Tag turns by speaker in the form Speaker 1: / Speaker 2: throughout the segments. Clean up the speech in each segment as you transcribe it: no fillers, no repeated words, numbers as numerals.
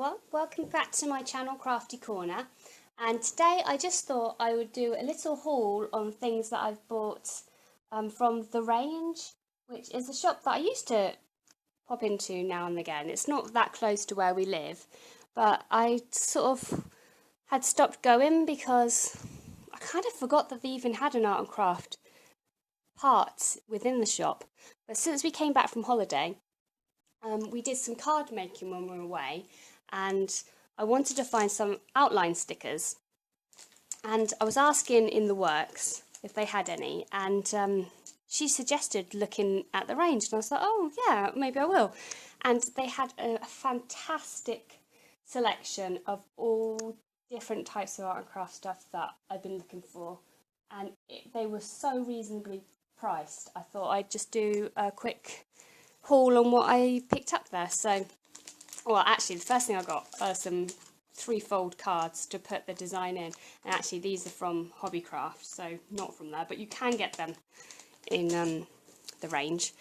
Speaker 1: everyone, welcome back to my channel Crafty Corner, and today I just thought I would do a little haul on things that I've bought from The Range, which is a shop that I used to pop into now and again. It's not that close to where we live, but I sort of had stopped going because I kind of forgot that they even had an art and craft part within the shop. But since we came back from holiday, we did some card making when we were away, and I wanted to find some outline stickers. And I was asking in the works if they had any, and she suggested looking at The Range, and I was like, oh yeah, maybe I will. And they had a fantastic selection of all different types of art and craft stuff that I've been looking for, and they were so reasonably priced. I thought I'd just do a quick haul on what I picked up there. So, well, actually, the first thing I got are some threefold cards to put the design in, and actually these are from Hobbycraft, so not from there, but you can get them in The Range.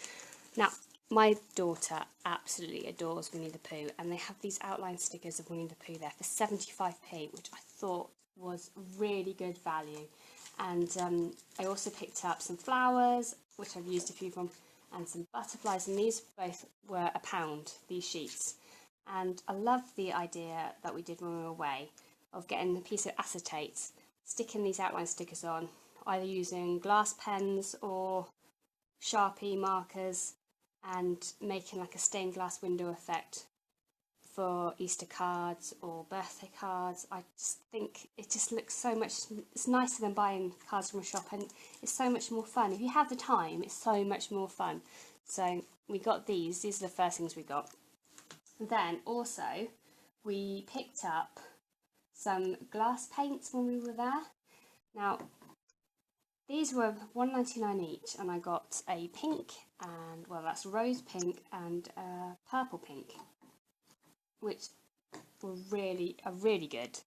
Speaker 1: Now, my daughter absolutely adores Winnie the Pooh, and they have these outline stickers of Winnie the Pooh there for 75p, which I thought was really good value. And I also picked up some flowers, which I've used a few from, and some butterflies, and these both were £1, these sheets. And I love the idea that we did when we were away of getting a piece of acetate, sticking these outline stickers on, either using glass pens or Sharpie markers, and making like a stained glass window effect for Easter cards or birthday cards. I just think it just looks so much, it's nicer than buying cards from a shop, and it's so much more fun. If you have the time, it's so much more fun. So we got these are the first things we got. Then also we picked up some glass paints when we were there. Now these were £1.99 each, and I got a pink, and well, that's rose pink and purple pink, which were really good.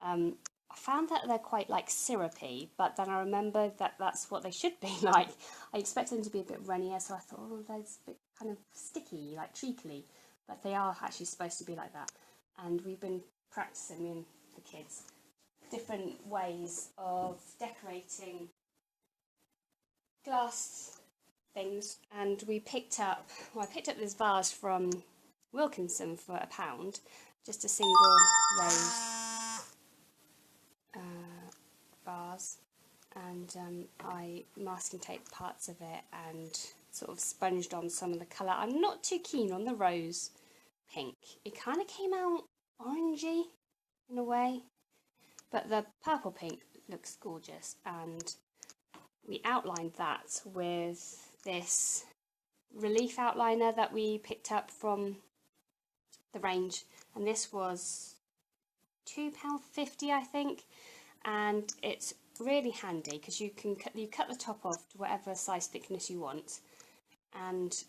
Speaker 1: I found that they're quite like syrupy, but then I remembered that that's what they should be like. I expected them to be a bit runnier, so I thought, oh, they're a bit kind of sticky, like treacly, but they are actually supposed to be like that. And we've been practicing in the kids different ways of decorating glass things, and we picked up, well, I picked up this vase from Wilkinson for £1, just a single rose vase, and I masking taped parts of it and sort of sponged on some of the colour. I'm not too keen on the rose pink. It kind of came out orangey in a way, but the purple pink looks gorgeous, and we outlined that with this relief outliner that we picked up from The Range, and this was £2.50 I think, and it's really handy because you cut the top off to whatever size thickness you want, and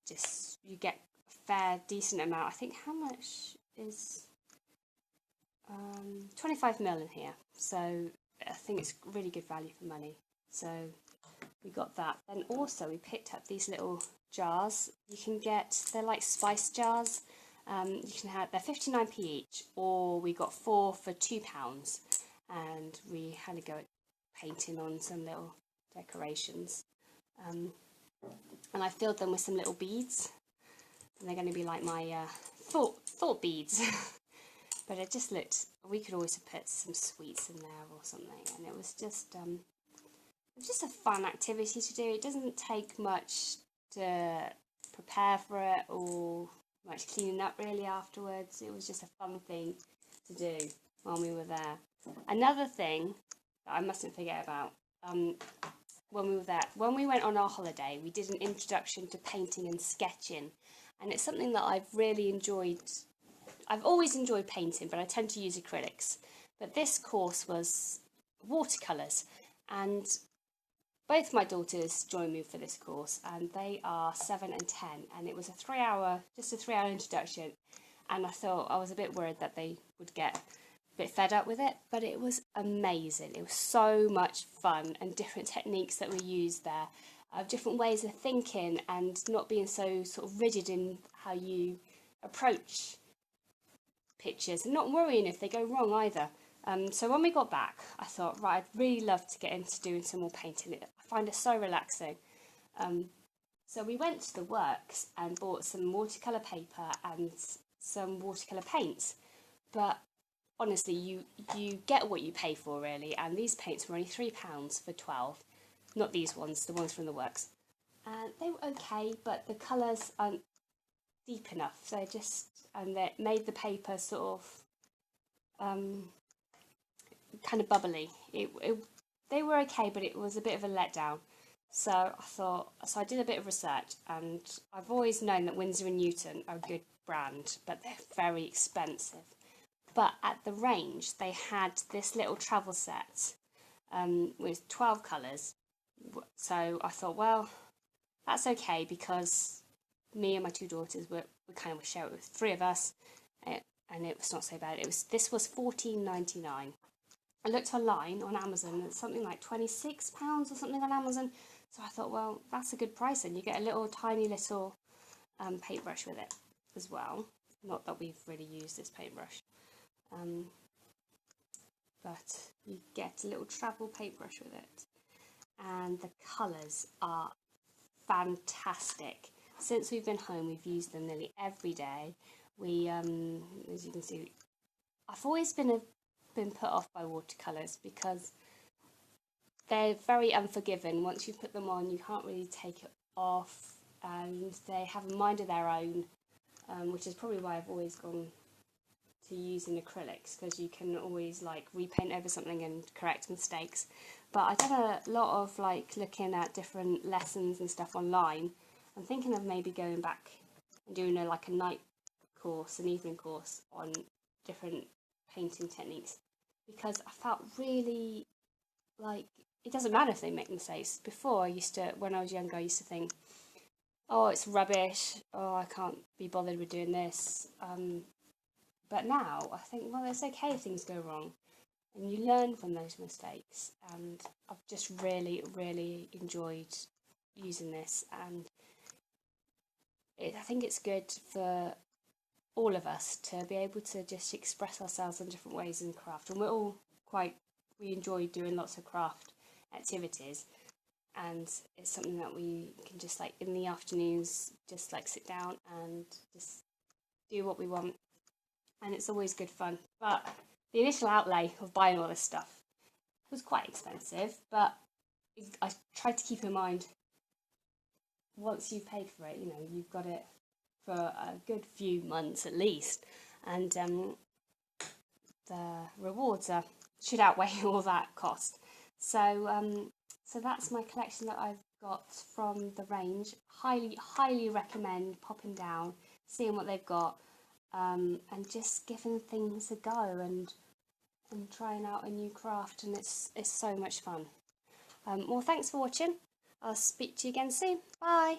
Speaker 1: just you get a fair decent amount. I think how much is 25ml in here, so I think it's really good value for money. So we got that. Then also we picked up these little jars. You can get, they're like spice jars. You can have, they're 59p each, or we got 4 for £2, and we had a go at painting on some little decorations. And I filled them with some little beads, and they're going to be like my thought beads. But it just looked, we could always have put some sweets in there or something, and it was just a fun activity to do. It doesn't take much to prepare for it or much cleaning up really afterwards. It was just a fun thing to do while we were there. Another thing that I mustn't forget about, when we were there, when we went on our holiday, we did an introduction to painting and sketching, and it's something that I've really enjoyed. I've always enjoyed painting, but I tend to use acrylics. But this course was watercolours, and both my daughters joined me for this course, and they are 7 and 10, and it was just a 3-hour introduction, and I thought, I was a bit worried that they would get a bit fed up with it, but it was amazing. It was so much fun, and different techniques that we used there, different ways of thinking, and not being so sort of rigid in how you approach pictures and not worrying if they go wrong either. So when we got back, I thought, right, I'd really love to get into doing some more painting. I find it so relaxing. So we went to the works and bought some watercolour paper and some watercolour paints. But honestly, you get what you pay for really, and these paints were only £3 for 12. Not these ones, the ones from the works. And they were okay, but the colours aren't deep enough. And they made the paper sort of kind of bubbly. They were okay, but it was a bit of a letdown. So I did a bit of research, and I've always known that Winsor & Newton are a good brand, but they're very expensive. But at the range, they had this little travel set with 12 colours. So I thought, well, that's okay, because me and my two daughters we kind of share it with three of us, and it was not so bad. This was £14.99. I looked online on Amazon, it's something like £26 or something on Amazon. So I thought, well, that's a good price, and you get a tiny little paintbrush with it as well. Not that we've really used this paintbrush, but you get a little travel paintbrush with it, and the colours are fantastic. Since we've been home, we've used them nearly every day. We, as you can see, I've always been put off by watercolours because they're very unforgiving. Once you put them on, you can't really take it off, and they have a mind of their own, which is probably why I've always gone to using acrylics, because you can always like repaint over something and correct mistakes. But I've done a lot of like looking at different lessons and stuff online. I'm thinking of maybe going back and doing like a night course, an evening course on different painting techniques, because I felt really like it doesn't matter if they make mistakes. Before, when I was younger, I used to think, oh, it's rubbish, oh, I can't be bothered with doing this. But now I think, well, it's okay if things go wrong, and you learn from those mistakes. And I've just really, really enjoyed using this, and I think it's good for all of us to be able to just express ourselves in different ways in craft. And we enjoy doing lots of craft activities, and it's something that we can just like in the afternoons just like sit down and just do what we want, and it's always good fun. But the initial outlay of buying all this stuff was quite expensive, but I tried to keep in mind, once you've paid for it, you've got it for a good few months at least, and the rewards should outweigh all that cost. So that's my collection that I've got from the range. Highly recommend popping down, seeing what they've got, and just giving things a go and trying out a new craft, and it's so much fun. Well, thanks for watching. I'll speak to you again soon. Bye.